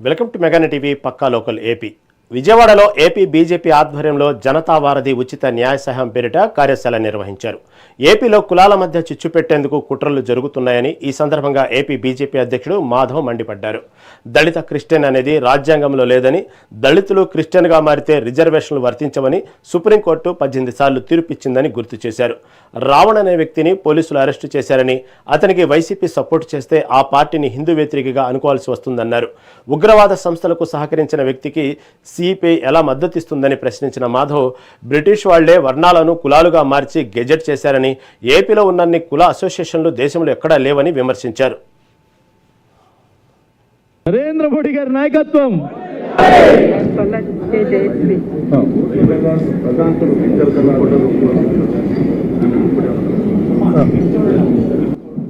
Welcome to mega TV pakka local AP. విజయవాడలో AP BJP ఆధ్వర్యంలో జనతా వారధి ఉచిత న్యాయ సహాయం పేరిట కార్యశాల నిర్వహించారు. ఏపీలో కులాల మధ్య చిచ్చు పెట్టేందుకు కుట్రలు జరుగుతున్నాయని ఈ సందర్భంగా ఏపీ బీజేపీ అధ్యక్షుడు మాధవ్ మండిపడ్డారు. దళిత క్రిస్టియన్ అనేది రాజ్యాంగంలో లేదని, దళితులు క్రిస్టియన్గా మారితే రిజర్వేషన్లు వర్తించవని సుప్రీంకోర్టు 18 సార్లు తీర్పిచ్చిందని గుర్తు చేశారు. రావణ్ అనే వ్యక్తిని పోలీసులు అరెస్టు చేశారని, అతనికి వైసీపీ సపోర్టు చేస్తే ఆ పార్టీని హిందూ వ్యతిరేకిగా అనుకోవాల్సి వస్తుందన్నారు. ఉగ్రవాద సంస్థలకు సహకరించిన వ్యక్తికి సిపిఐ ఎలా మద్దతిస్తుందని ప్రశ్నించిన మాధవ్, బ్రిటిష్ వాళ్లే వర్ణాలను కులాలుగా మార్చి గెజెట్ చేశారని, ఏపీలో ఉన్నన్ని కుల అసోసియేషన్లు దేశంలో ఎక్కడా లేవని విమర్శించారు. నరేంద్ర మోడీ గారి నాయకత్వం.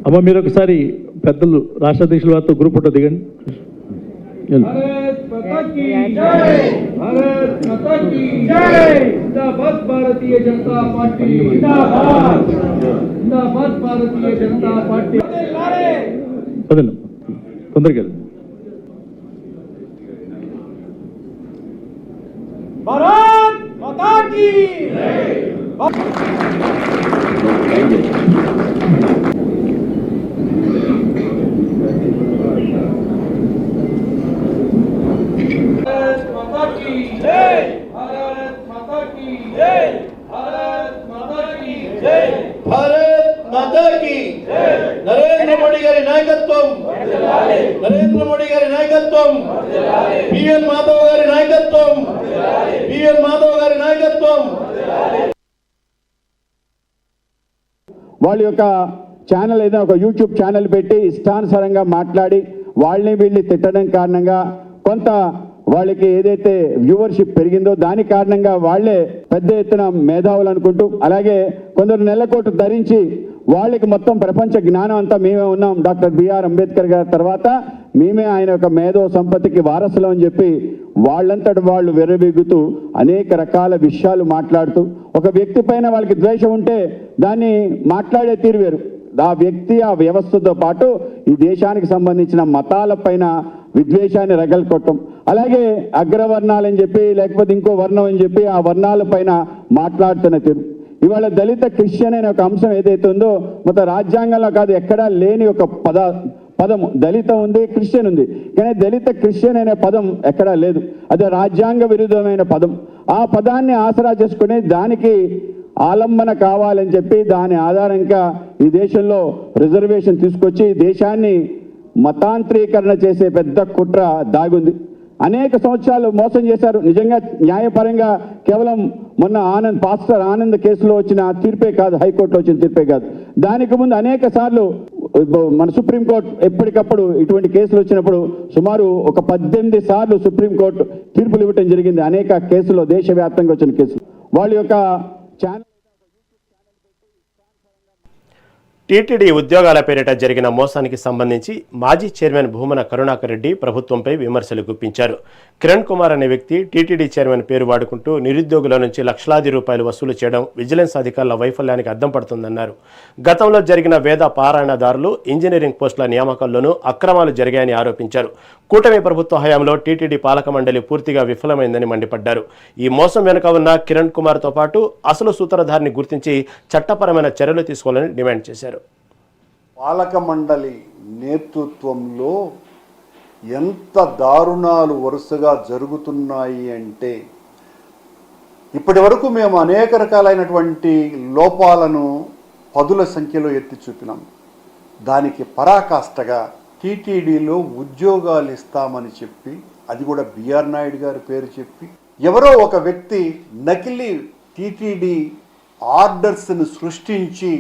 అమ్మ మీరు ఒకసారి పెద్దలు రాష్ట్ర అధ్యక్షుల వారితో గ్రూప్ ఫోటో దిగండి. భారతీయ జనతా పార్టీ భారతీయ జనతా పార్టీ తొందరగా భారత్ మాతా కీ నరేంద్ర మోడీ గారి నాయకత్వం, నరేంద్ర మోడీ గారి నాయకత్వం, పిఎన్ మాధవ్ గారి నాయకత్వం, పిఎన్ మాధవ్ గారి నాయకత్వం. వాళ్ళ యొక్క ఛానల్ ఏదైనా ఒక యూట్యూబ్ ఛానల్ పెట్టి ఇష్టానుసారంగా మాట్లాడి వాళ్ళని వీళ్ళని తిట్టడం కారణంగా కొంత వాళ్ళకి ఏదైతే వ్యూవర్షిప్ పెరిగిందో దాని కారణంగా వాళ్లే పెద్ద ఎత్తున మేధావులు అనుకుంటూ, అలాగే కొందరు నెలకోటు ధరించి వాళ్ళకి మొత్తం ప్రపంచ జ్ఞానం అంతా మేమే ఉన్నాం, డాక్టర్ బిఆర్ అంబేద్కర్ గారి తర్వాత మేమే ఆయన యొక్క మేధో సంపత్తికి వారసులు అని చెప్పి వాళ్ళంతటి వాళ్ళు వెర్రబెగ్గుతూ అనేక రకాల విషయాలు మాట్లాడుతూ, ఒక వ్యక్తి పైన వాళ్ళకి ద్వేషం ఉంటే దాన్ని మాట్లాడే తీరు వేరు, ఆ వ్యక్తి ఆ వ్యవస్థతో పాటు ఈ దేశానికి సంబంధించిన మతాల పైన విద్వేషాన్ని రగల్కొట్టం, అలాగే అగ్రవర్ణాలని చెప్పి లేకపోతే ఇంకో వర్ణం అని చెప్పి ఆ వర్ణాల పైన మాట్లాడుతున్న తీరు. ఇవాళ దళిత క్రిస్టియన్ అనే ఒక అంశం ఏదైతే ఉందో మొత్తం రాజ్యాంగంలో కాదు ఎక్కడా లేని ఒక పదం దళిత ఉంది, క్రిస్టియన్ ఉంది, కానీ దళిత క్రిస్టియన్ అనే పదం ఎక్కడా లేదు. అది రాజ్యాంగ విరుద్ధమైన పదం. ఆ పదాన్ని ఆసరా చేసుకుని దానికి ఆలంబన కావాలని చెప్పి దాని ఆధారంగా ఈ దేశంలో రిజర్వేషన్ తీసుకొచ్చి దేశాన్ని మతాంతరీకరణ చేసే పెద్ద కుట్ర దాగుంది. అనేక సంవత్సరాలు మోసం చేశారు. నిజంగా న్యాయపరంగా కేవలం మొన్న పాస్టర్ ఆనంద్ కేసులో వచ్చిన తీర్పే కాదు, హైకోర్టులో వచ్చిన తీర్పే కాదు, దానికి ముందు అనేక సార్లు మన సుప్రీంకోర్టు ఎప్పటికప్పుడు ఇటువంటి కేసులు వచ్చినప్పుడు సుమారు ఒక 18 సార్లు సుప్రీంకోర్టు తీర్పులు ఇవ్వటం జరిగింది. అనేక కేసుల్లో దేశవ్యాప్తంగా వచ్చిన కేసులు వాళ్ళ యొక్క ఛానల్. టీటీడీ ఉద్యోగాల పేరిట జరిగిన మోసానికి సంబంధించి మాజీ చైర్మన్ భూమన కరుణాకర్ రెడ్డి ప్రభుత్వంపై విమర్శలు గుప్పించారు. కిరణ్ కుమార్ అనే వ్యక్తి టీటీడీ చైర్మన్ పేరు వాడుకుంటూ నిరుద్యోగుల నుంచి లక్షలాది రూపాయలు వసూలు చేయడం విజిలెన్స్ అధికారుల వైఫల్యానికి అద్దం పడుతుందన్నారు. గతంలో జరిగిన వేద పారాయణదారులు, ఇంజనీరింగ్ పోస్టుల నియామకాల్లోనూ అక్రమాలు జరిగాయని ఆరోపించారు. కూటమి ప్రభుత్వ హయాంలో టీటీడీ పాలక మండలి పూర్తిగా విఫలమైందని మండిపడ్డారు. ఈ మోసం వెనుక ఉన్న కిరణ్ కుమార్తో పాటు అసలు సూత్రధారిని గుర్తించి చట్టపరమైన చర్యలు తీసుకోవాలని డిమాండ్ చేశారు. పాలక మండలి నేతృత్వంలో ఎంత దారుణాలు వరుసగా జరుగుతున్నాయి అంటే, ఇప్పటి వరకు మేము అనేక రకాలైనటువంటి లోపాలను పదుల సంఖ్యలో ఎత్తి చూపినాం. దానికి పరాకాష్ఠగా టీటీడీలో ఉద్యోగాలు ఇస్తామని చెప్పి, అది కూడా బిఆర్ నాయుడు గారి పేరు చెప్పి, ఎవరో ఒక వ్యక్తి నకిలీ టీటీడీ ఆర్డర్స్ను సృష్టించి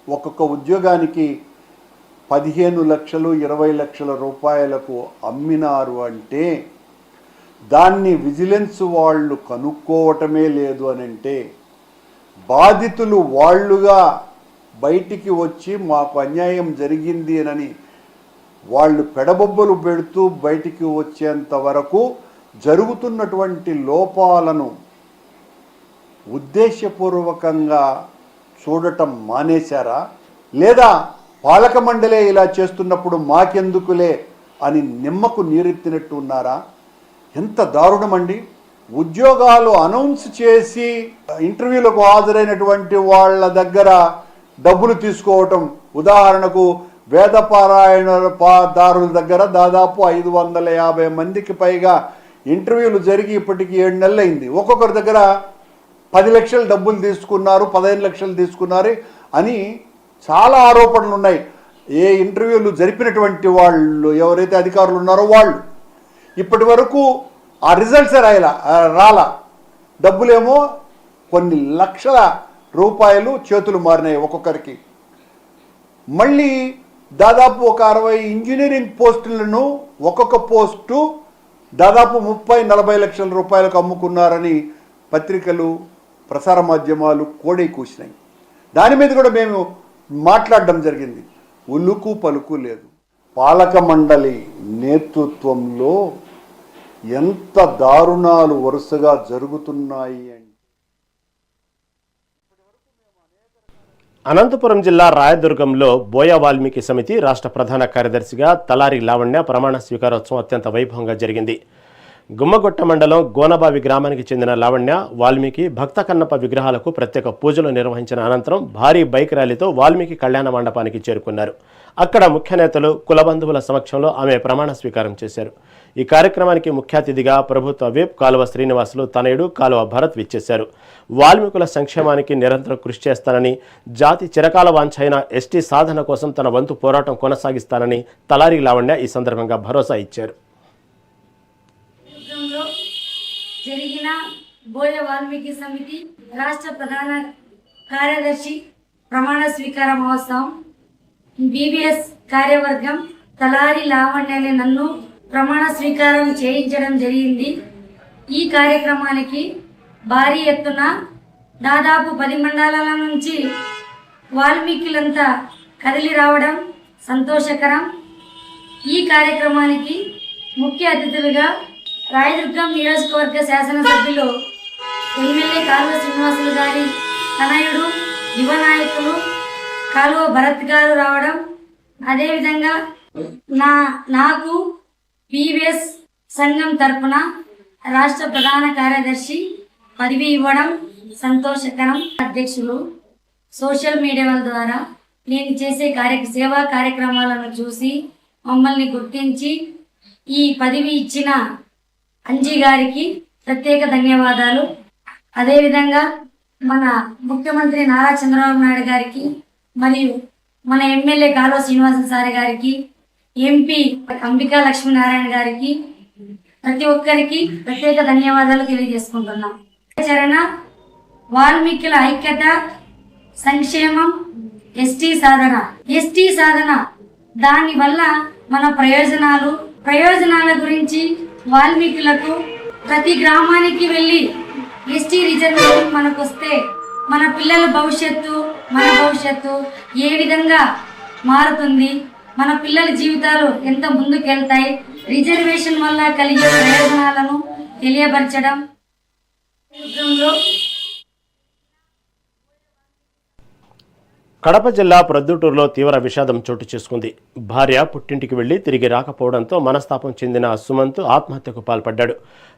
ఒక్కొక్క ఉద్యోగానికి 15 లక్షలు 20 లక్షల రూపాయలకు అమ్మినారు అంటే దాన్ని విజిలెన్స్ వాళ్ళు కనుక్కోవటమే లేదు అని అంటే, బాధితులు వాళ్ళుగా బయటికి వచ్చి మాకు అన్యాయం జరిగింది అని వాళ్ళు పెడబొబ్బలు పెడుతూ బయటికి వచ్చేంత వరకు జరుగుతున్నటువంటి లోపాలను ఉద్దేశపూర్వకంగా చూడటం మానేశారా, లేదా పాలక మండలే ఇలా చేస్తున్నప్పుడు మాకెందుకులే అని నిమ్మకు నీరెత్తినట్టు ఉన్నారా? ఎంత దారుణమండి. ఉద్యోగాలు అనౌన్స్ చేసి ఇంటర్వ్యూలకు హాజరైనటువంటి వాళ్ళ దగ్గర డబ్బులు తీసుకోవటం. ఉదాహరణకు వేదపారాయణదారుల దగ్గర దాదాపు 550 మందికి పైగా ఇంటర్వ్యూలు జరిగి ఇప్పటికి 7 నెలలు అయింది. ఒక్కొక్కరి దగ్గర 10 లక్షలు డబ్బులు తీసుకున్నారు, 15 లక్షలు తీసుకున్నారు అని చాలా ఆరోపణలు ఉన్నాయి. ఏ ఇంటర్వ్యూలు జరిపినటువంటి వాళ్ళు ఎవరైతే అధికారులు ఉన్నారో వాళ్ళు ఇప్పటి వరకు ఆ రిజల్ట్సే రాలా. డబ్బులేమో కొన్ని లక్షల రూపాయలు చేతులు మారినాయి ఒక్కొక్కరికి. మళ్ళీ దాదాపు ఒక 60 ఇంజనీరింగ్ పోస్టులను ఒక్కొక్క పోస్టు దాదాపు 30-40 లక్షల రూపాయలకు అమ్ముకున్నారని పత్రికలు, ప్రసార మాధ్యమాలు కోడై కూసినాయి. దాని మీద కూడా మేము మాట్లాడడం జరిగింది. ఉలుకు పలుకు లేదు. పాలక మండలి నేతృత్వంలో ఎంత దారుణాలు వరుసగా జరుగుతున్నాయి అంటే అనంతపురం జిల్లా రాయదుర్గంలో బోయ వాల్మీకి సమితి రాష్ట్ర ప్రధాన కార్యదర్శిగా తలారి లావణ్య ప్రమాణ స్వీకారోత్సవం అత్యంత వైభవంగా జరిగింది. గుమ్మగొట్ట మండలం గోనబావి గ్రామానికి చెందిన లావణ్య వాల్మీకి భక్త కన్నప్ప విగ్రహాలకు ప్రత్యేక పూజలు నిర్వహించిన అనంతరం భారీ బైక్ ర్యాలీతో వాల్మీకి కళ్యాణ మండపానికి చేరుకున్నారు. అక్కడ ముఖ్య నేతలు, కులబంధువుల సమక్షంలో ఆమె ప్రమాణ స్వీకారం చేశారు. ఈ కార్యక్రమానికి ముఖ్య అతిథిగా ప్రభుత్వ విప్ కాలువ శ్రీనివాసులు తనయుడు కాలువ భరత్ విచ్చేశారు. వాల్మీకుల సంక్షేమానికి నిరంతరం కృషి చేస్తానని, జాతి చిరకాల వాంఛైన ఎస్టీ సాధన కోసం తన వంతు పోరాటం కొనసాగిస్తానని తలారి లావణ్య ఈ సందర్భంగా భరోసా ఇచ్చారు. జరిగిన బోయ వాల్మీకి సమితి రాష్ట్ర ప్రధాన కార్యదర్శి ప్రమాణ స్వీకార మహోత్సవం బీబీఎస్ కార్యవర్గం తలారి లావణ్యని నన్ను ప్రమాణ స్వీకారం చేయించడం జరిగింది. ఈ కార్యక్రమానికి భారీ ఎత్తున దాదాపు 10 మండలాల నుంచి వాల్మీకులంతా కదిలి రావడం సంతోషకరం. ఈ కార్యక్రమానికి ముఖ్య అతిథులుగా రాయదుర్గం నియోజకవర్గ శాసనసభ్యులు ఎమ్మెల్యే కాలువ శ్రీనివాసులు గారి తనయుడు యువ నాయకులు కాలువ భరత్ గారు రావడం, అదేవిధంగా నాకు పీవీఎస్ సంఘం తరపున రాష్ట్ర ప్రధాన కార్యదర్శి పదవి ఇవ్వడం సంతోషకరం. అధ్యక్షులు సోషల్ మీడియా ద్వారా నేను చేసే సేవా కార్యక్రమాలను చూసి మమ్మల్ని గుర్తించి ఈ పదవి ఇచ్చిన అంజీ గారికి ప్రత్యేక ధన్యవాదాలు. అదేవిధంగా మన ముఖ్యమంత్రి నారా చంద్రబాబు నాయుడు గారికి మరియు మన ఎమ్మెల్యే కాలువ శ్రీనివాస సార్ గారికి, ఎంపీ అంబికా లక్ష్మీనారాయణ గారికి, ప్రతి ఒక్కరికి ప్రత్యేక ధన్యవాదాలు తెలియజేసుకుంటున్నాం. చరణ వాల్మీకుల ఐక్యత, సంక్షేమం, ఎస్టీ సాధన దానివల్ల మన ప్రయోజనాల గురించి వాల్మీకులకు ప్రతి గ్రామానికి వెళ్ళి ఎస్టీ రిజర్వేషన్ మనకు వస్తే మన పిల్లల భవిష్యత్తు, మన భవిష్యత్తు ఏ విధంగా మారుతుంది, మన పిల్లల జీవితాలు ఎంత ముందుకెళ్తాయి, రిజర్వేషన్ వల్ల కలిగే ప్రయోజనాలను తెలియపరచడం. కడప జిల్లా ప్రొద్దుటూరులో తీవ్ర విషాదం చోటు చేసుకుంది. భార్య పుట్టింటికి వెళ్లి తిరిగి రాకపోవడంతో మనస్తాపం చెందిన సుమంత్ ఆత్మహత్యకు పాల్పడ్డాడు.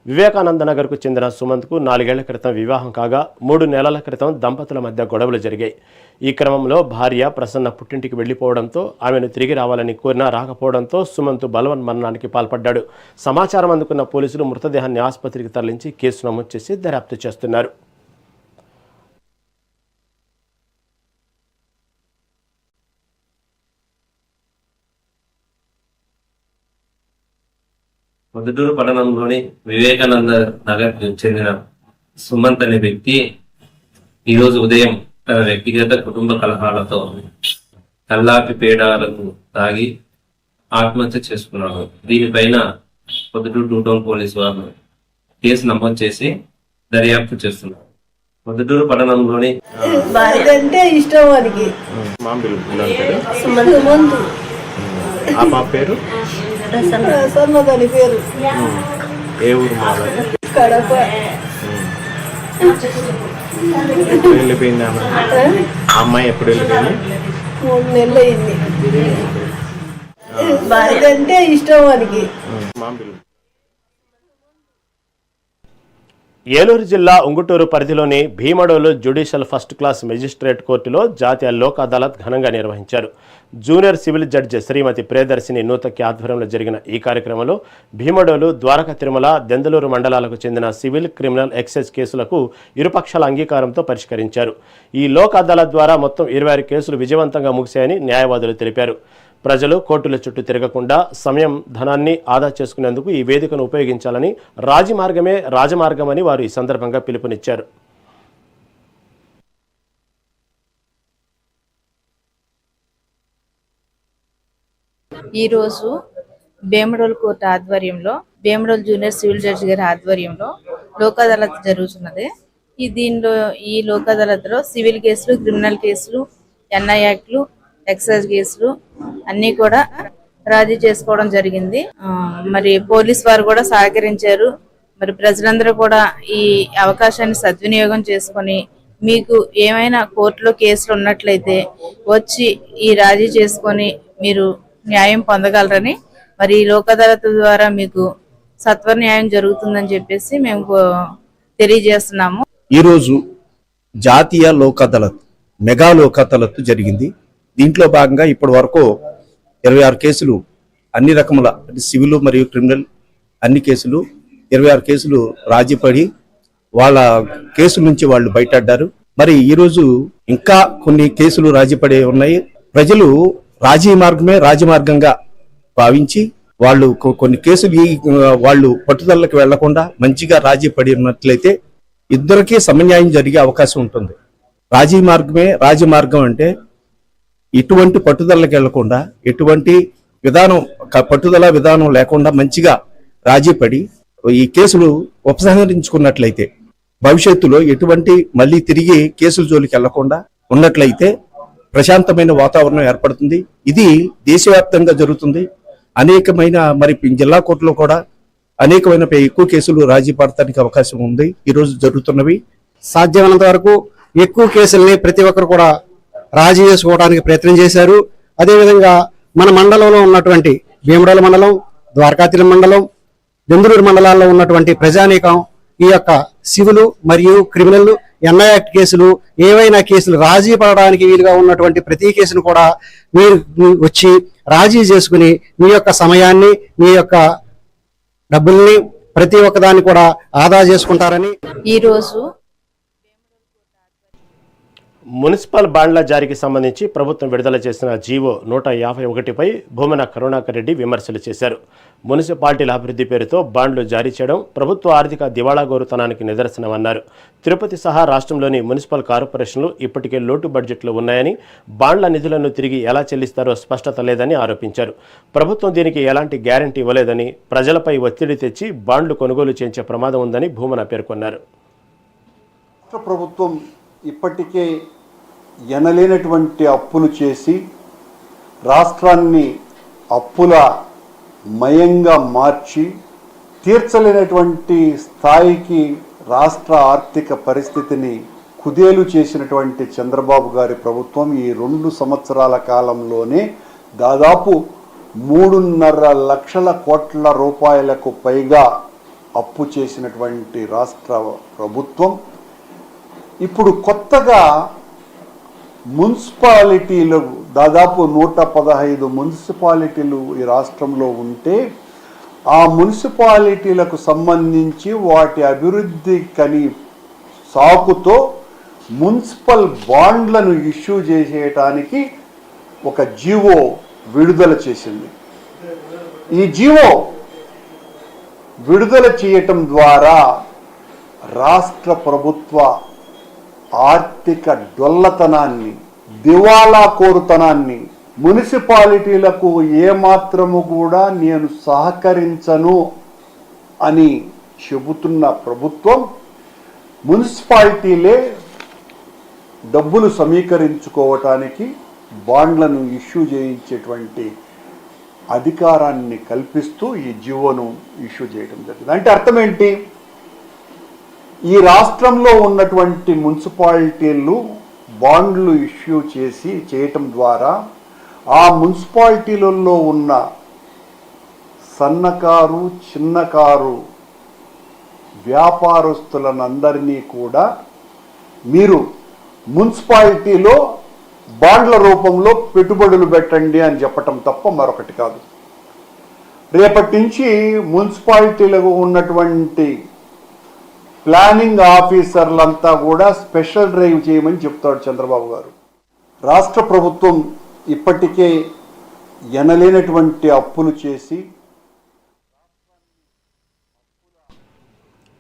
వివేకానంద నగర్కు చెందిన సుమంత్కు 4 ఏళ్ల క్రితం వివాహం కాగా 3 నెలల క్రితం దంపతుల మధ్య గొడవలు జరిగాయి. ఈ క్రమంలో భార్య ప్రసన్న పుట్టింటికి వెళ్లిపోవడంతో ఆమెను తిరిగి రావాలని కోరినా రాకపోవడంతో సుమంత్ బలవన్మరణానికి పాల్పడ్డాడు. సమాచారం అందుకున్న పోలీసులు మృతదేహాన్ని ఆసుపత్రికి తరలించి కేసు నమోదు చేసి దర్యాప్తు చేస్తున్నారు. పొద్దుటూరు పట్టణంలోని వివేకానంద నగర్ చెందిన సుమంత్ అనే వ్యక్తి ఈరోజు ఉదయం తన వ్యక్తిగత కుటుంబ కలహాలతో కల్లాపి పేడాలను తాగి ఆత్మహత్య చేసుకున్నాడు. దీనిపైన పొద్దుటూరు 2 టౌన్ పోలీసు వారు కేసు నమోదు చేసి దర్యాప్తు చేస్తున్నారు. పొద్దుటూరు పట్టణంలోని ఇష్టం వారికి పేరు సన్నదని పేరు ఏ ఊరు? కడప. ఎప్పుడు వెళ్ళిపోయింది అమ్మాయి? ఎప్పుడు వెళ్ళిపోయింది? 3 నెలలు అయింది. అదంటే ఇష్టం వానికి. ఏలూరు జిల్లా ఉంగుటూరు పరిధిలోని Bhimadole judicial first class magistrate కోర్టులో జాతీయ లోక్ అదాలత్ ఘనంగా నిర్వహించారు. Junior civil judge Srimati Priyadarshini Nuthakki ఆధ్వర్యంలో జరిగిన ఈ కార్యక్రమంలో భీమడోలు, ద్వారకా తిరుమల, దెందులూరు మండలాలకు చెందిన సివిల్, క్రిమినల్, ఎక్సైజ్ కేసులకు ఇరుపక్షాల అంగీకారంతో పరిష్కరించారు. ఈ లోక్ అదాలత్ ద్వారా మొత్తం 26 కేసులు విజయవంతంగా ముగిశాయని న్యాయవాదులు తెలిపారు. ప్రజలు కోర్టుల చుట్టూ తిరగకుండా సమయం, ధనాన్ని ఆదా చేసుకునేందుకు ఈ వేదికను ఉపయోగించాలని, రాజీ మార్గమే రాజమార్గమని వారు ఈ సందర్భంగా పిలుపునిచ్చారు. ఈరోజు భీమడోలు కోర్టు ఆధ్వర్యంలో, భీమడోలు జూనియర్ సివిల్ జడ్జి గారి ఆధ్వర్యంలో లోక్ అదాలత్ జరుగుతున్నది. ఈ లోక్ అదాలత్లో సివిల్ కేసులు, క్రిమినల్ కేసులు, ఎన్ఐ యాక్ట్లు, ఎక్సైజ్ కేసులు అన్నీ కూడా రాజీ చేసుకోవడం జరిగింది. మరి పోలీస్ వారు కూడా సహకరించారు. మరి ప్రజలందరూ కూడా ఈ అవకాశాన్ని సద్వినియోగం చేసుకొని మీకు ఏమైనా కోర్టులో కేసులు ఉన్నట్లయితే వచ్చి ఈ రాజీ చేసుకొని మీరు న్యాయం పొందగలరని, మరి ఈ లోక్ అదాలత్ ద్వారా మీకు సత్వర న్యాయం జరుగుతుందని చెప్పేసి మేము తెలియజేస్తున్నాము. ఈరోజు జాతీయ లోక్ అదాలత్, మెగా లోక్ అదాలత్ జరిగింది. దీంట్లో భాగంగా ఇప్పటి వరకు 26 కేసులు, అన్ని రకముల సివిల్ మరియు క్రిమినల్ అన్ని కేసులు 26 కేసులు రాజీ పడి వాళ్ళ కేసుల నుంచి వాళ్ళు బయటపడ్డారు. మరి ఈరోజు ఇంకా కొన్ని కేసులు రాజీ పడి ఉన్నాయి. ప్రజలు రాజీ మార్గమే రాజమార్గంగా భావించి వాళ్ళు కొన్ని కేసులు వాళ్ళు పట్టుదలకు వెళ్లకుండా మంచిగా రాజీ పడి ఉన్నట్లయితే ఇద్దరికీ సమన్యాయం జరిగే అవకాశం ఉంటుంది. రాజీ మార్గమే రాజమార్గం అంటే ఎటువంటి పట్టుదలకు వెళ్లకుండా, ఎటువంటి పట్టుదల విధానం లేకుండా మంచిగా రాజీ పడి ఈ కేసులు ఉపసంహరించుకున్నట్లయితే భవిష్యత్తులో ఎటువంటి మళ్ళీ తిరిగి కేసుల జోలికి వెళ్లకుండా ఉన్నట్లయితే ప్రశాంతమైన వాతావరణం ఏర్పడుతుంది. ఇది దేశవ్యాప్తంగా జరుగుతుంది. అనేకమైన మరి జిల్లా కోర్టులో కూడా అనేకమైన ఎక్కువ కేసులు రాజీ పడటానికి అవకాశం ఉంది. ఈ రోజు జరుగుతున్నవి సాధ్యమైనంత వరకు ఎక్కువ కేసుల్ని ప్రతి ఒక్కరు కూడా రాజీ చేసుకోవడానికి ప్రయత్నం చేశారు. అదేవిధంగా మన మండలంలో ఉన్నటువంటి భీమడోలు మండలం, ద్వారకా తిరుమల మండలం, దెందులూరు మండలాల్లో ఉన్నటువంటి ప్రజానీకం ఈ యొక్క సివిల్ మరియు క్రిమినల్, ఎన్ఐ యాక్ట్ కేసులు, ఏవైనా కేసులు రాజీ పడడానికి వీలుగా ఉన్నటువంటి ప్రతి కేసును కూడా మీరు వచ్చి రాజీ చేసుకుని మీ యొక్క సమయాన్ని, మీ యొక్క డబ్బుల్ని ప్రతి ఒక్కదాన్ని కూడా ఆదా చేసుకుంటారని ఈరోజు మున్సిపల్ బాండ్ల జారీకి సంబంధించి ప్రభుత్వం విడుదల చేసిన జీవో 151పై భూమన కరుణాకర్ రెడ్డి విమర్శలు చేశారు. మున్సిపాలిటీల అభివృద్ధి పేరుతో బాండ్లు జారీ చేయడం ప్రభుత్వ ఆర్థిక దివాళాగోరుతనానికి నిదర్శనమన్నారు. తిరుపతి సహా రాష్ట్రంలోని మున్సిపల్ కార్పొరేషన్లు ఇప్పటికే లోటు బడ్జెట్లు ఉన్నాయని, బాండ్ల నిధులను తిరిగి ఎలా చెల్లిస్తారో స్పష్టత లేదని ఆరోపించారు. ప్రభుత్వం దీనికి ఎలాంటి గ్యారంటీ ఇవ్వలేదని, ప్రజలపై ఒత్తిడి తెచ్చి బాండ్లు కొనుగోలు చేయించే ప్రమాదం ఉందని భూమన పేర్కొన్నారు. ప్రభుత్వం ఇప్పటికే ఎనలేనటువంటి అప్పులు చేసి రాష్ట్రాన్ని అప్పుల మయంగా మార్చి తీర్చలేనటువంటి స్థాయికి రాష్ట్ర ఆర్థిక పరిస్థితిని కుదేలు చేసినటువంటి చంద్రబాబు గారి ప్రభుత్వం ఈ 2 సంవత్సరాల కాలంలోనే దాదాపు 3.5 లక్షల కోట్ల రూపాయలకు పైగా అప్పు చేసినటువంటి రాష్ట్ర ప్రభుత్వం ఇప్పుడు కొత్తగా మున్సిపాలిటీలు దాదాపు 115 మున్సిపాలిటీలు ఈ రాష్ట్రంలో ఉంటే ఆ మున్సిపాలిటీలకు సంబంధించి వాటి అభివృద్ధి కని సాకుతో మున్సిపల్ బాండ్లను ఇష్యూ చేసేయటానికి ఒక జీవో విడుదల చేసింది. ఈ జీవో విడుదల చేయటం ద్వారా రాష్ట్ర ప్రభుత్వ ఆర్థిక డొల్లతనాన్ని, దివాలా కోరుతనాన్ని, మున్సిపాలిటీలకు ఏమాత్రము కూడా నేను సహకరించను అని చెబుతున్న ప్రభుత్వం మున్సిపాలిటీలే డబ్బులు సమీకరించుకోవటానికి బాండ్లను ఇష్యూ చేయించేటువంటి అధికారాన్ని కల్పిస్తూ ఈ జీవోను ఇష్యూ చేయడం జరిగింది. అంటే అర్థం ఏంటి? ఈ రాష్ట్రంలో ఉన్నటువంటి మున్సిపాలిటీలు బాండ్లు ఇష్యూ చేయటం ద్వారా ఆ మున్సిపాలిటీలలో ఉన్న సన్నకారు చిన్నకారు వ్యాపారస్తులనందరినీ కూడా మీరు మున్సిపాలిటీలో బాండ్ల రూపంలో పెట్టుబడులు పెట్టండి అని చెప్పటం తప్ప మరొకటి కాదు. రేపటి నుంచి మున్సిపాలిటీలకు ఉన్నటువంటి ప్లానింగ్ ఆఫీసర్లంతా కూడా స్పెషల్ డ్రైవ్ చేయమని చెప్తాడు చంద్రబాబు గారు. రాష్ట్ర ప్రభుత్వం ఇప్పటికే ఎనలేనటువంటి అప్పులు చేసి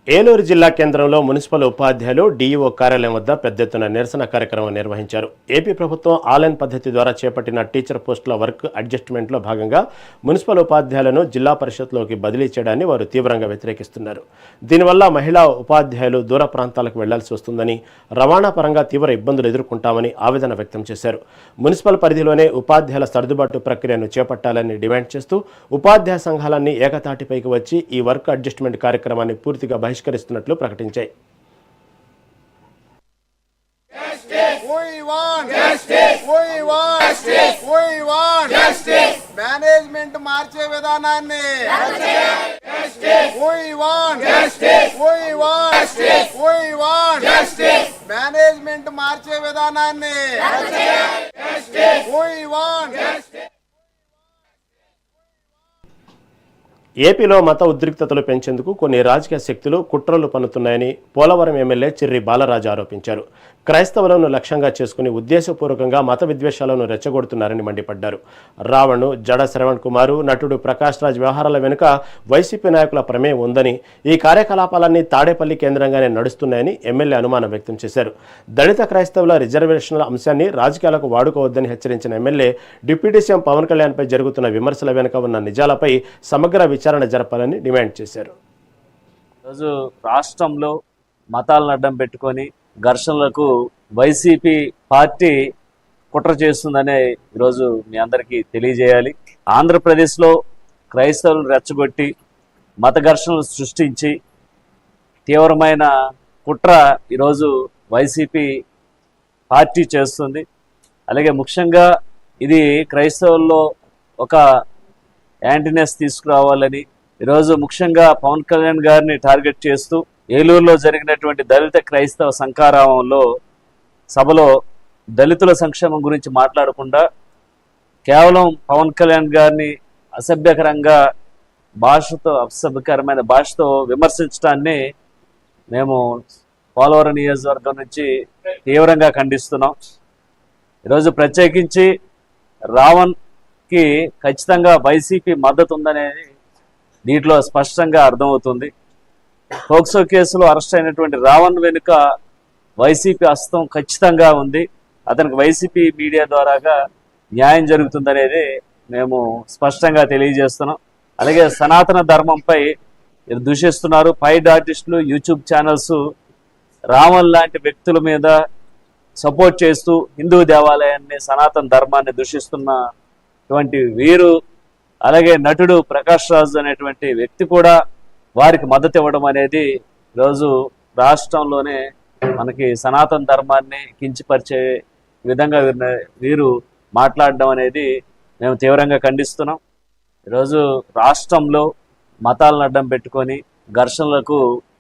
ఏలూరు జిల్లా కేంద్రంలో మున్సిపల్ ఉపాధ్యాయులు డీఈఓ కార్యాలయం వద్ద పెద్ద ఎత్తున నిరసన కార్యక్రమం నిర్వహించారు. ఏపీ ప్రభుత్వం ఆన్లైన్ పద్ధతి ద్వారా చేపట్టిన టీచర్ పోస్టుల వర్క్ అడ్జస్ట్మెంట్లో భాగంగా మున్సిపల్ ఉపాధ్యాయులను జిల్లా పరిషత్లోకి బదిలీ చేయడాన్ని వారు తీవ్రంగా వ్యతిరేకిస్తున్నారు. దీనివల్ల మహిళా ఉపాధ్యాయులు దూర ప్రాంతాలకు వెళ్లాల్సి వస్తుందని, రవాణా పరంగా తీవ్ర ఇబ్బందులు ఎదుర్కొంటామని ఆవేదన వ్యక్తం చేశారు. మున్సిపల్ పరిధిలోనే ఉపాధ్యాయుల సర్దుబాటు ప్రక్రియను చేపట్టాలని డిమాండ్ చేస్తూ ఉపాధ్యాయ సంఘాలన్నీ ఏకతాటిపైకి వచ్చి ఈ వర్క్ అడ్జస్ట్మెంట్ కార్యక్రమాన్ని పూర్తిగా బహిష్కరిస్తున్నట్లు ప్రకటించాయి. మేనేజ్మెంట్ మార్చే విధానాన్ని మేనేజ్మెంట్ మార్చే విధానాన్ని ఏపీలో మత ఉద్రిక్తతలు పెంచేందుకు కొన్ని రాజకీయ శక్తులు కుట్రలు పన్నుతున్నాయని పోలవరం ఎమ్మెల్యే చిర్రి బాలరాజు ఆరోపించారు. క్రైస్తవులను లక్ష్యంగా చేసుకుని ఉద్దేశపూర్వకంగా మత విద్వేషాలను రెచ్చగొడుతున్నారని మండిపడ్డారు. రావణ్, జడ శ్రవణ్ కుమారు, నటుడు ప్రకాష్ రాజ్ వ్యవహారాల వెనుక వైసీపీ నాయకుల ప్రమేయం ఉందని, ఈ కార్యకలాపాలన్నీ తాడేపల్లి కేంద్రంగానే నడుస్తున్నాయని ఎమ్మెల్యే అనుమానం వ్యక్తం చేశారు. దళిత క్రైస్తవుల రిజర్వేషన్ల అంశాన్ని రాజకీయాలకు వాడుకోవద్దని హెచ్చరించిన ఎమ్మెల్యే డిప్యూటీ సీఎం పవన్ కళ్యాణ్పై జరుగుతున్న విమర్శల వెనుక ఉన్న నిజాలపై సమగ్ర విచారణ జరపాలని డిమాండ్ చేశారు. ఈరోజు రాష్ట్రంలో మతాలను అడ్డం పెట్టుకొని ఘర్షణలకు వైసీపీ పార్టీ కుట్ర చేస్తుందనే ఈరోజు మీ అందరికీ తెలియజేయాలి. ఆంధ్రప్రదేశ్లో క్రైస్తవులను రెచ్చగొట్టి మత ఘర్షణలు సృష్టించి తీవ్రమైన కుట్ర ఈరోజు వైసీపీ పార్టీ చేస్తుంది. అలాగే ముఖ్యంగా ఇది క్రైస్తవుల్లో ఒక యాంటీనెస్ తీసుకురావాలని ఈరోజు ముఖ్యంగా పవన్ కళ్యాణ్ గారిని టార్గెట్ చేస్తూ ఏలూరులో జరిగినటువంటి దళిత క్రైస్తవ సంకారామంలో సభలో దళితుల సంక్షేమం గురించి మాట్లాడకుండా కేవలం పవన్ కళ్యాణ్ గారిని అసభ్యకరమైన భాషతో విమర్శించడాన్ని మేము పోలవరం నియోజకవర్గం నుంచి తీవ్రంగా ఖండిస్తున్నాం. ఈరోజు ప్రత్యేకించి రావణ్కి ఖచ్చితంగా వైసీపీ మద్దతు ఉందనేది దీంట్లో స్పష్టంగా అర్థమవుతుంది. పోక్సో కేసులో అరెస్ట్ అయినటువంటి రావణ్ వెనుక వైసీపీ హస్తం ఖచ్చితంగా ఉంది. అతనికి వైసీపీ మీడియా ద్వారాగా న్యాయం జరుగుతుందనేది మేము స్పష్టంగా తెలియజేస్తున్నాం. అలాగే సనాతన ధర్మంపై దూషిస్తున్నారు. పైడ్ ఆర్టిస్టులు, యూట్యూబ్ ఛానల్స్ రావణ్ లాంటి వ్యక్తుల మీద సపోర్ట్ చేస్తూ హిందూ దేవాలయాన్ని, సనాతన ధర్మాన్ని దూషిస్తున్నటువంటి వీరు, అలాగే నటుడు ప్రకాష్ రాజ్ అనేటువంటి వ్యక్తి కూడా వారికి మద్దతు ఇవ్వడం అనేది ఈరోజు రాష్ట్రంలోనే మనకి సనాతన ధర్మాన్ని కించపరిచే విధంగా వీరు మాట్లాడడం అనేది మేము తీవ్రంగా ఖండిస్తున్నాం. ఈరోజు రాష్ట్రంలో మతాలను అడ్డం పెట్టుకొని ఘర్షణలకు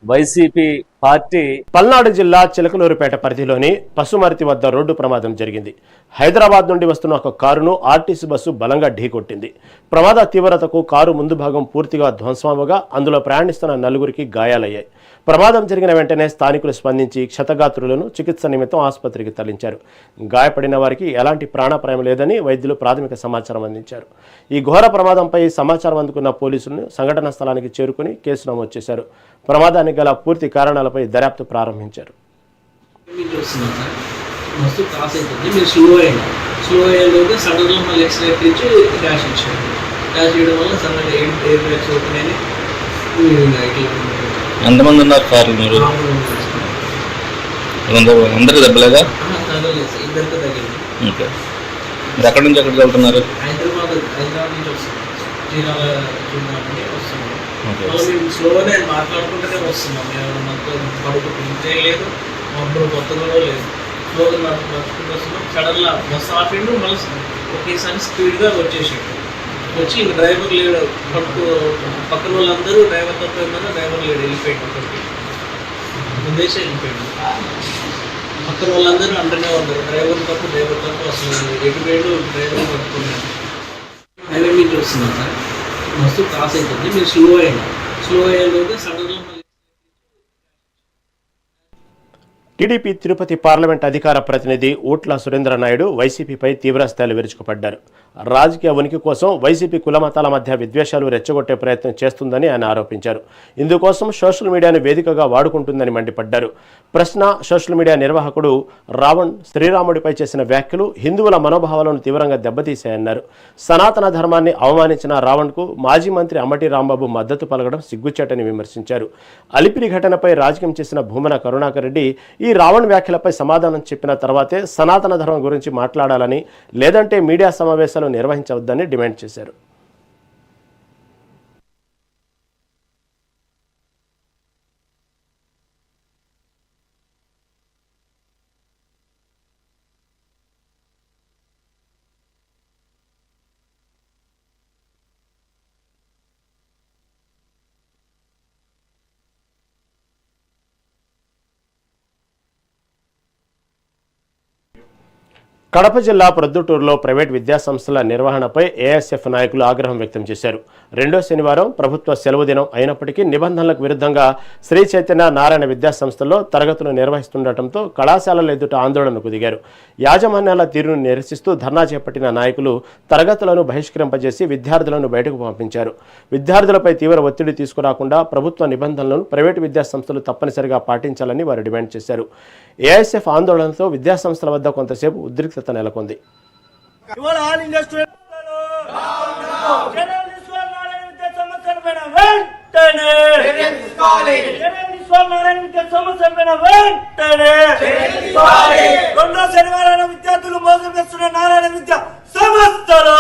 వైసీపీ పార్టీ. పల్నాడు జిల్లా చిలకలూరుపేట పరిధిలోని పసుమర్తి వద్ద రోడ్డు ప్రమాదం జరిగింది. హైదరాబాద్ నుండి వస్తున్న ఒక కారును ఆర్టీసీ బస్సు బలంగా ఢీకొట్టింది. ప్రమాద తీవ్రతకు కారు ముందు భాగం పూర్తిగా ధ్వంసమవగా అందులో ప్రయాణిస్తున్న నలుగురికి గాయాలయ్యాయి. ప్రమాదం జరిగిన వెంటనే స్థానికులు స్పందించి క్షతగాత్రులను చికిత్స నిమిత్తం ఆసుపత్రికి తరలించారు. గాయపడిన వారికి ఎలాంటి ప్రాణాపాయం లేదని వైద్యులు ప్రాథమిక సమాచారం అందించారు. ఈ ఘోర ప్రమాదంపై సమాచారం అందుకున్న పోలీసులు సంఘటనా స్థలానికి చేరుకుని కేసు నమోదు చేశారు. ప్రమాదానికి గల పూర్తి కారణాలపై దర్యాప్తు ప్రారంభించారు. ఎంతమంది ఉన్నారు కారు? అందరికి దెబ్బలేదా? ఓకే, మీరు ఎక్కడి నుంచి ఎక్కడికి వెళ్తున్నారు? స్లోనే మాట్లాడుకుంటూనే వస్తున్నాం. కడుపు లేదు, మబ్బులు కొత్తగా లేదు. స్లోగా నడుచుకుంటూ వస్తున్నాం. సడన్గా బస్సు ఆపిండు, మళ్ళీ ఒకేసారి స్పీడ్గా వచ్చేసాడు. వచ్చి ఇంక డ్రైవర్ లేడు, పక్కన వాళ్ళందరూ డ్రైవర్ తప్ప ఏమన్నా డ్రైవర్ లేడు, వెళ్ళిపోయాడు. ఒకటి ముందేసి వెళ్ళిపోయాడు. పక్కన వాళ్ళందరూ అంటనే ఉన్నారు డ్రైవర్ తప్పు అసలు ఎటు పోయాడు, డ్రైవర్ పట్టుకున్నాడు. హైవే మీద వస్తున్నాం సార్, మస్తు క్రాస్ అవుతుంది. మీరు స్లో అయ్యేలోగా సడన్గా టీడీపీ తిరుపతి పార్లమెంట్ అధికార ప్రతినిధి ఊట్ల సురేంద్ర నాయుడు వైసీపీపై తీవ్రస్థాయిలో విరుచుకుపడ్డారు. రాజకీయ ఉనికి కోసం వైసీపీ కులమతాల మధ్య విద్వేషాలు రెచ్చగొట్టే ప్రయత్నం చేస్తుందని ఆయన ఆరోపించారు. ఇందుకోసం సోషల్ మీడియాను వేదికగా వాడుకుంటుందని మండిపడ్డారు. ప్రశ్న సోషల్ మీడియా నిర్వాహకుడు రావణ్ శ్రీరాముడిపై చేసిన వ్యాఖ్యలు హిందువుల మనోభావాలను తీవ్రంగా దెబ్బతీశాయన్నారు. సనాతన ధర్మాన్ని అవమానించిన రావణ్కు మాజీ మంత్రి అంబటి రాంబాబు మద్దతు పలకడం సిగ్గుచేటని విమర్శించారు. అలిపిరి ఘటనపై రాజకీయం చేసిన భూమన కరుణాకర్ రెడ్డి ఈ రావణ్ వ్యాఖ్యలపై సమాధానం చెప్పిన తర్వాతే సనాతన ధర్మం గురించి మాట్లాడాలని, లేదంటే మీడియా సమావేశాలు నిర్వహించవద్దని డిమాండ్ చేశారు. కడప జిల్లా ప్రొద్దుటూరులో ప్రైవేట్ విద్యాసంస్థల నిర్వహణపై ఏఎస్ఎఫ్ నాయకులు ఆగ్రహం వ్యక్తం చేశారు. రెండో శనివారం ప్రభుత్వ సెలవు దినం అయినప్పటికీ నిబంధనలకు విరుద్ధంగా శ్రీ చైతన్య నారాయణ విద్యాసంస్థల్లో తరగతులు నిర్వహిస్తుండటంతో కళాశాలల ఎదుట ఆందోళనకు దిగారు. యాజమాన్యాల తీరును నిరసిస్తూ ధర్నా చేపట్టిన నాయకులు తరగతులను బహిష్కరింపజేసి విద్యార్థులను బయటకు పంపించారు. విద్యార్థులపై తీవ్ర ఒత్తిడి తీసుకురాకుండా ప్రభుత్వ నిబంధనలను ప్రైవేటు విద్యాసంస్థలు తప్పనిసరిగా పాటించాలని వారు డిమాండ్ చేశారు. ఏఎస్ఎఫ్ ఆందోళనతో విద్యాసంస్థల వద్ద కొంతసేపు ఉద్రిక్తత నెలకొంది. రెండో శనివారం విద్యార్థులు మోసం చేస్తున్న నారాయణ విద్యా సంస్థలు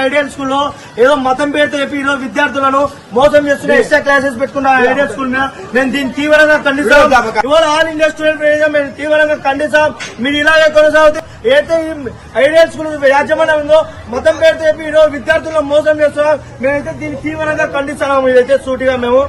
ఐడియల్ స్కూల్ ఏదో మతం పేరుతో చెప్పి ఈరోజు విద్యార్థులను మోసం చేస్తున్న ఎక్స్ట్రా క్లాసెస్ పెట్టుకున్న ఐడియల్ స్కూల్ నేను దీన్ని తీవ్రంగా ఖండిస్తాం. ఇవాళ ఆల్ ఇండియా స్టూడెంట్ ఫెడరేషన్ మేము తీవ్రంగా ఖండిస్తాం. మీరు ఇలాగే కొనసాగుతే ఏదైతే ఐడియల్ స్కూల్ యాజమాన్యం ఉందో మతం పేరుతో చెప్పి ఈరోజు విద్యార్థులను మోసం చేస్తున్నాం. మేమైతే దీన్ని తీవ్రంగా ఖండిస్తున్నాము. ఇదైతే సూటిగా మేము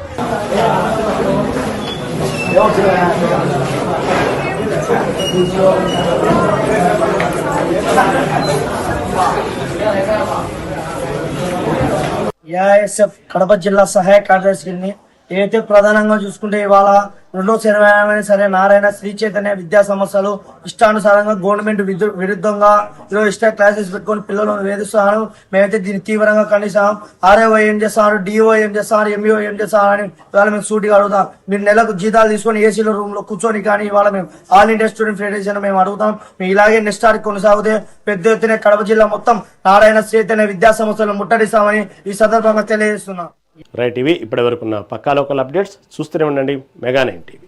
ఏఐఎస్ఎఫ్ కడప జిల్లా సహాయ కార్యదర్శిని ఏదైతే ప్రధానంగా చూసుకుంటే ఇవాళ రెండో శనివారమైనా సరే నారాయణ శ్రీ చైతన్య విద్యా సంస్థలు ఇష్టానుసారంగా గవర్నమెంట్ విరుద్ధంగా ఈరోజు ఎక్స్ట్రా క్లాసెస్ పెట్టుకుని పిల్లలను వేధిస్తున్నారు. మేమైతే దీన్ని తీవ్రంగా ఖండిస్తాం. ఆర్ఏఓ ఏం చేస్తున్నారు, డిఓ ఏం చేస్తున్నారు, ఎంఈఓ ఏం చేస్తున్నారని ఇవాళ మేము సూటిగా అడుగుతాం. మీరు నెలకు జీతాలు తీసుకొని ఏసీలో రూమ్ లో కూర్చొని కానీ ఇవాళ మేము ఆల్ ఇండియా స్టూడెంట్ ఫెడరేషన్ మేము అడుగుతాం. మేము ఇలాగే నెక్స్ట్ తారీఖు కొనసాగితే పెద్ద ఎత్తున కడప జిల్లా మొత్తం నారాయణ శ్రీ చైతన్య విద్యా సంస్థలను ముట్టడిస్తామని ఈ సందర్భంగా తెలియజేస్తున్నాం. రైట్, ఇవి ఇప్పటి వరకున్న పక్కా లోకల్ అప్డేట్స్. చూస్తూనే ఉండండి మెగా 9 టీవీ.